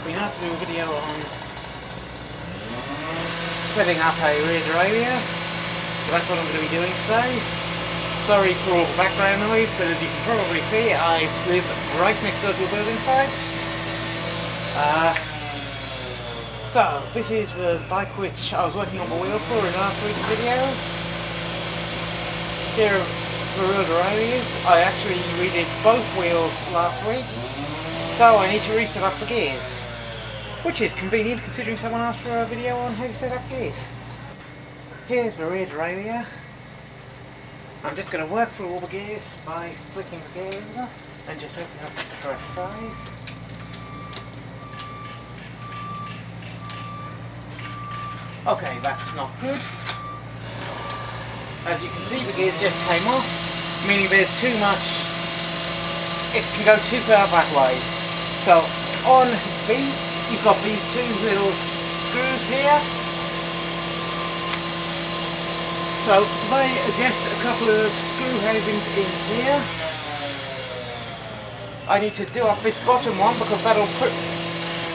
been asked to do a video on setting up a rear derailleur, so that's what I'm going to be doing today. Sorry for all the background noise, but as you can probably see, I live right next door to a building site. So, this is the bike which I was working on the wheel for in last week's video. Here are the rear derailleurs. I actually redid both wheels last week, so I need to reset up the gears. Which is convenient considering someone asked for a video on how to set up gears. Here's the rear derailleur. I'm just going to work through all the gears by flicking the gear over and just opening up the correct size. Okay, that's not good. As you can see, the gears just came off, meaning there's too much. It can go too far that way. So on these, you've got these two little screws here. So they adjust a couple of screw housings in here. I need to do up this bottom one because that'll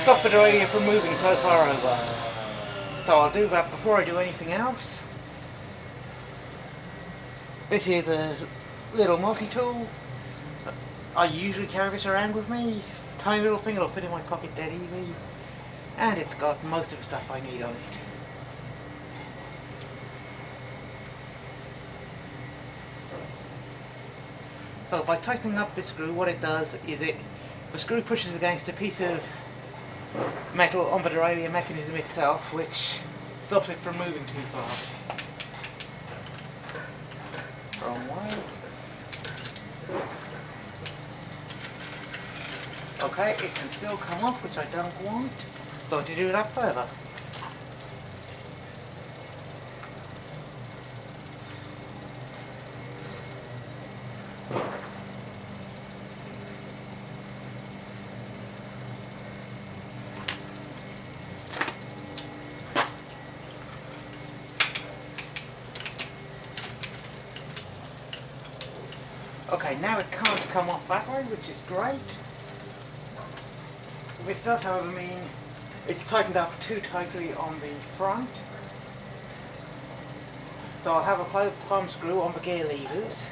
stop the derailleur from moving so far over. So I'll do that before I do anything else. This is a little multi-tool. I usually carry this around with me. It's a tiny little thing, it'll fit in my pocket dead easy. And it's got most of the stuff I need on it. So by tightening up this screw, what it does is the screw pushes against a piece of metal on the derailleur mechanism itself, which stops it from moving too far. Wrong way. Okay, it can still come off, which I don't want, so to do it up further. Okay, now it can't come off that way, which is great. This does, however, mean it's tightened up too tightly on the front. So I'll have a thumb screw on the gear levers.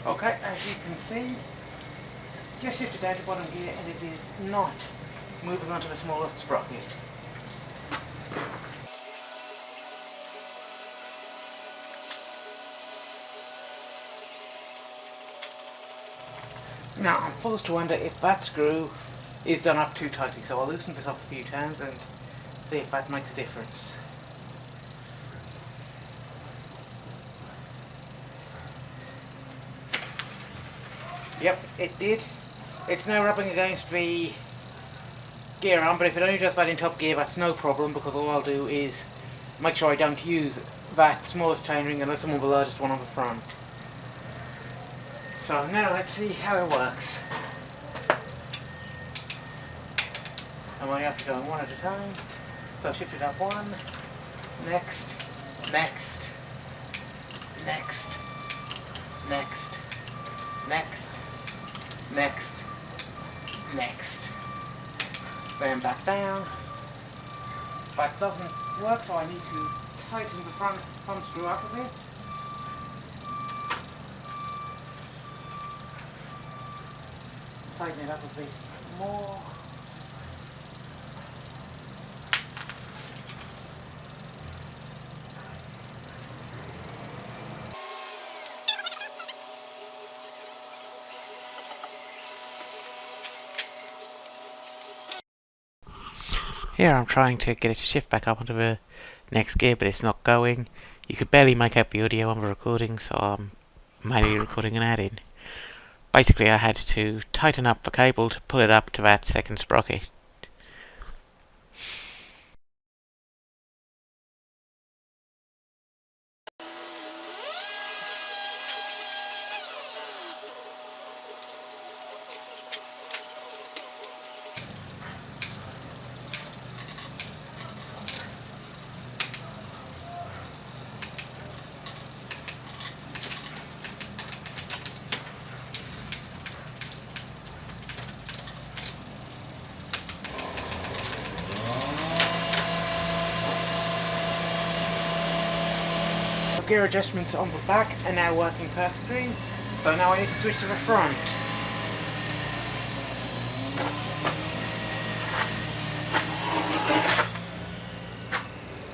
Okay, as you can see, just shifted down to bottom gear and it is not moving onto the smallest sprocket. Now I'm forced to wonder if that screw is done up too tightly, so I'll loosen this off a few times and see if that makes a difference. Yep, it did. It's now rubbing against the gear arm, but if it only does that in top gear, that's no problem, because all I'll do is make sure I don't use that smallest chainring unless I'm on the largest one on the front. So now let's see how it works. I'm only have to go one at a time. So shift it up one, next, next, next, next, next, next, next, then back down. That doesn't work, so I need to tighten the front thumb screw up a bit. Tighten it up a bit more. Here I'm trying to get it to shift back up onto the next gear, but it's not going. You could barely make out the audio on the recording, so I'm mainly recording an add-in. Basically I had to tighten up the cable to pull it up to that second sprocket. gear adjustments on the back are now working perfectly. So now I need to switch to the front.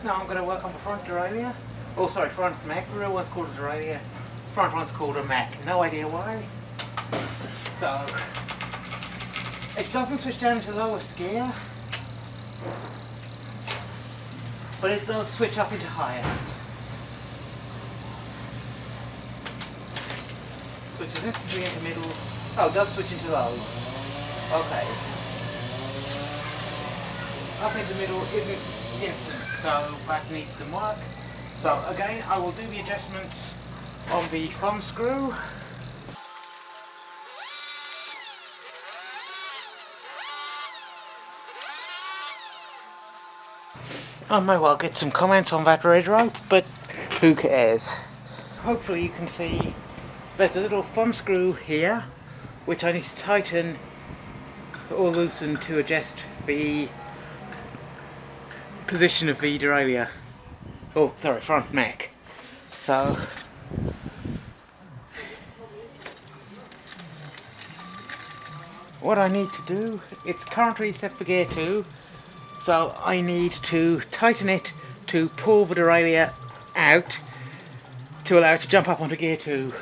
Now I'm going to work on the front derailleur. Oh sorry, front mech. The real one's called a derailleur. Front one's called a mech. No idea why. So it doesn't switch down to lowest gear, but it does switch up into highest. Switches instantly into middle. Oh, it does switch into lows. Okay. Up into middle isn't instant, so that needs some work. So again, I will do the adjustments on the thumb screw. I might well get some comments on that red rope, but who cares? Hopefully you can see there's a little thumb screw here, which I need to tighten or loosen to adjust the position of the derailleur. Oh, sorry, front mech. So what I need to do, it's currently set for gear 2, so I need to tighten it to pull the derailleur out to allow it to jump up onto gear 2.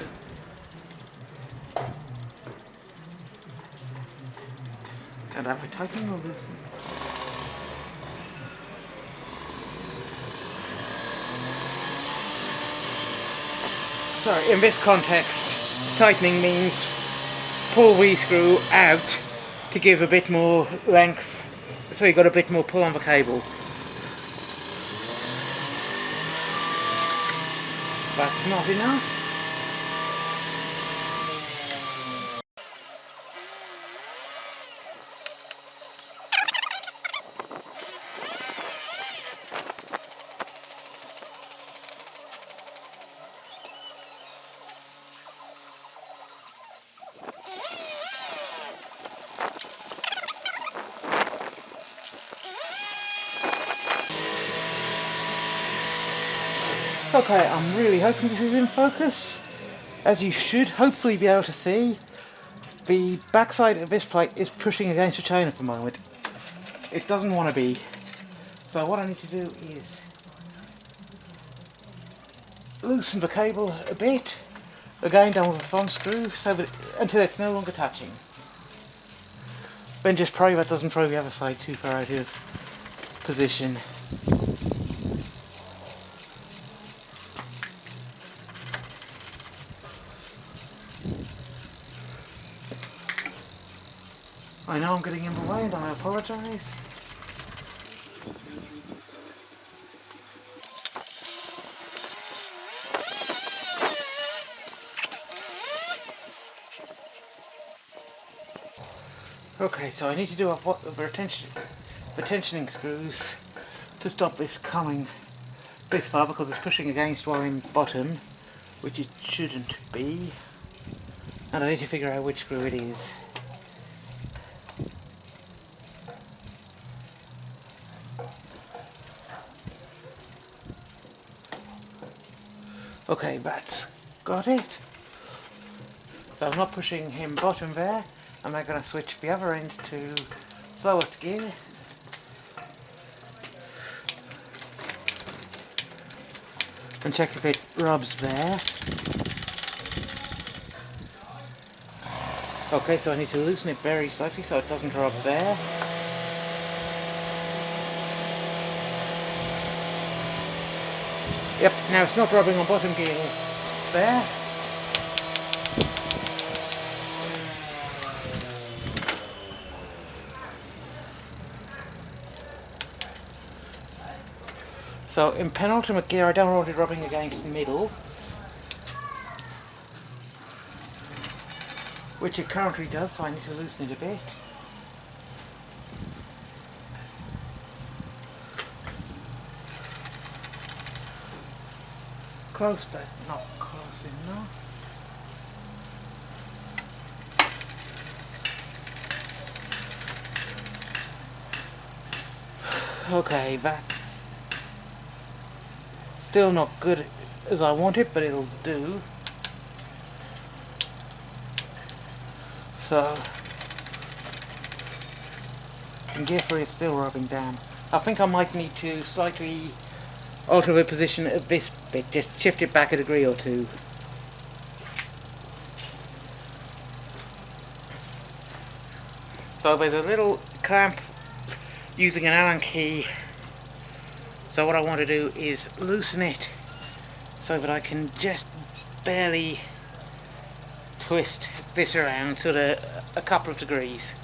And am I tightening or loosening? Sorry, in this context, tightening means pull the screw out to give a bit more length, so you've got a bit more pull on the cable. That's not enough. Okay, I'm really hoping this is in focus. As you should hopefully be able to see, the backside of this plate is pushing against the chain at the moment. It doesn't want to be. So what I need to do is loosen the cable a bit, again down with a thumb screw, so that until it's no longer touching. Then just pray that doesn't throw the other side too far out of position. I know I'm getting in the way and I apologise. Okay, so I need to do up what the tensioning screws to stop this coming this far because it's pushing against while in bottom, which it shouldn't be. And I need to figure out which screw it is. Okay, that's got it. So I'm not pushing him bottom there. I'm now going to switch the other end to slowest gear. And check if it rubs there. Okay, so I need to loosen it very slightly so it doesn't rub there. Yep, now it's not rubbing on bottom gear there. So in penultimate gear I don't want it rubbing against middle, which it currently does, so I need to loosen it a bit. Close but not close enough. Okay, that's still not good as I want it, but it'll do. So, in gear 3 it's still rubbing down. I think I might need to slightly alter the position of this bit, just shift it back a degree or two. So there's a little clamp using an Allen key. So what I want to do is loosen it so that I can just barely twist this around sort of a couple of degrees.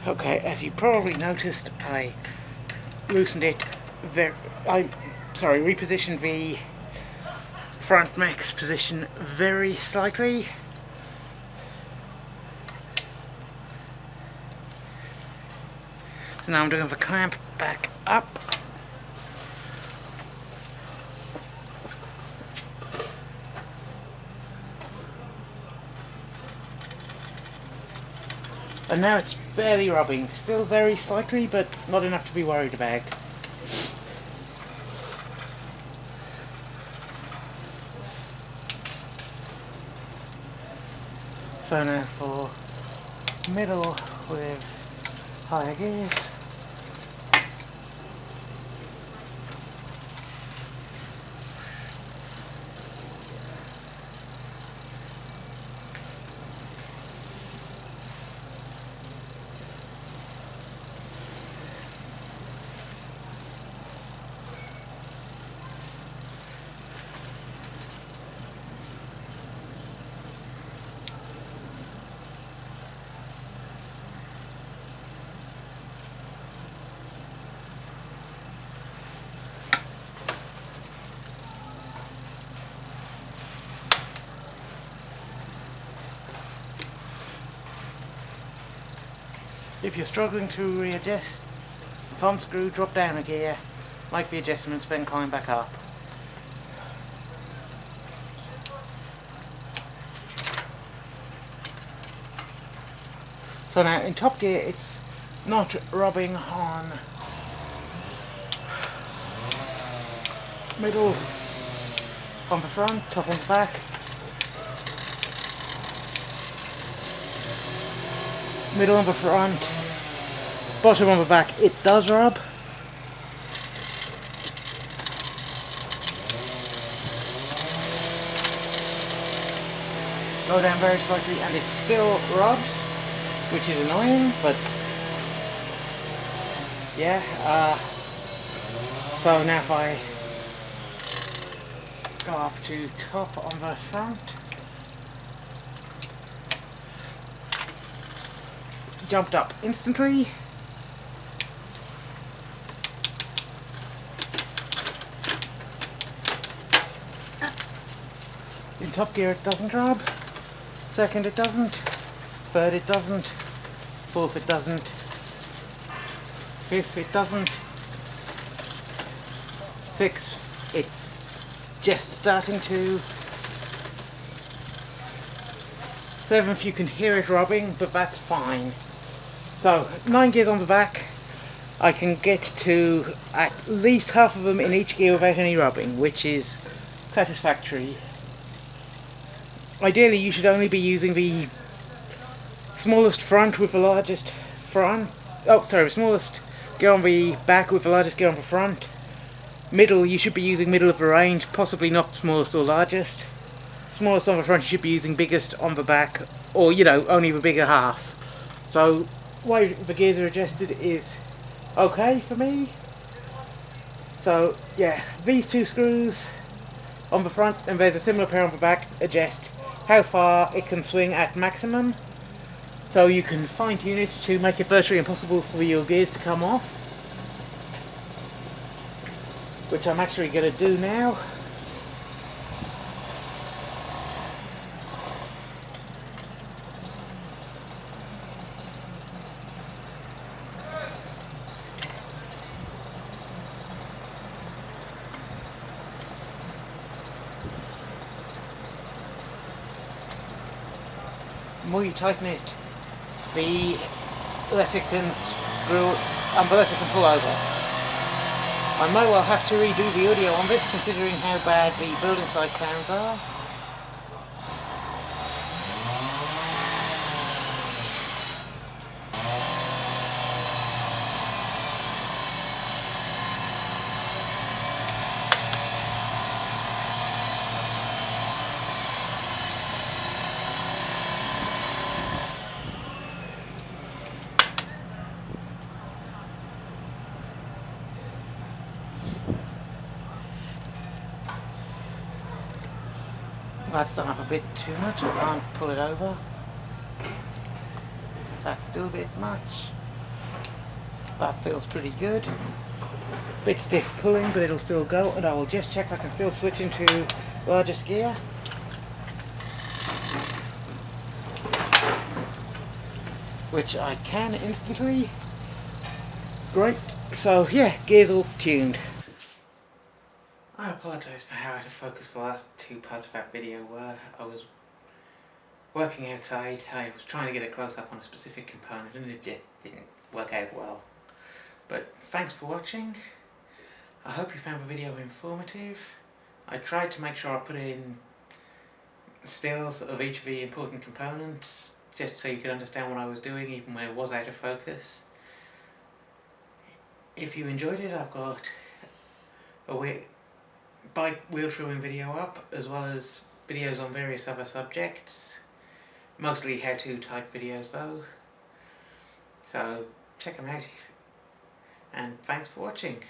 Okay, as you probably noticed, I loosened it repositioned the front mech's position very slightly. So now I'm doing the clamp back up. And now it's barely rubbing, still very slightly, but not enough to be worried about. So now for middle with higher gears. If you're struggling to readjust the thumb screw, drop down a gear, make the adjustments, then climb back up. So now in top gear it's not rubbing on middle on the front, top on the back. Middle on the front, bottom on the back, it does rub. Go down very slightly and it still rubs, which is annoying, but yeah. So now if I go up to top on the front, jumped up instantly. In top gear it doesn't rub, second it doesn't, third it doesn't, fourth it doesn't, fifth it doesn't, sixth it's just starting to, seventh you can hear it rubbing, but that's fine. So 9 gears on the back, I can get to at least half of them in each gear without any rubbing, which is satisfactory. Ideally you should only be using the smallest front with the largest front, the smallest gear on the back with the largest gear on the front. Middle, you should be using middle of the range, possibly not smallest or largest. Smallest on the front you should be using biggest on the back, or only the bigger half. So the way the gears are adjusted is okay for me. So yeah, these two screws on the front and there's a similar pair on the back adjust how far it can swing at maximum. So you can fine tune it to make it virtually impossible for your gears to come off. Which I'm actually going to do now. The more you tighten it, the less it can screw and the less it can pull over. I might well have to redo the audio on this considering how bad the building site sounds are. That's done up a bit too much, I can't pull it over. That's still a bit much. That feels pretty good. Bit stiff pulling, but it'll still go, and I will just check I can still switch into largest gear. Which I can instantly. Great. So yeah, gears all tuned. I apologise for how out of focus the last two parts of that video were. I was working outside, I was trying to get a close-up on a specific component and it just didn't work out well. But thanks for watching. I hope you found the video informative. I tried to make sure I put in stills of each of the important components just so you could understand what I was doing even when it was out of focus. If you enjoyed it, I've got a bike wheel trimming video up, as well as videos on various other subjects, mostly how-to type videos though, so check them out, and thanks for watching.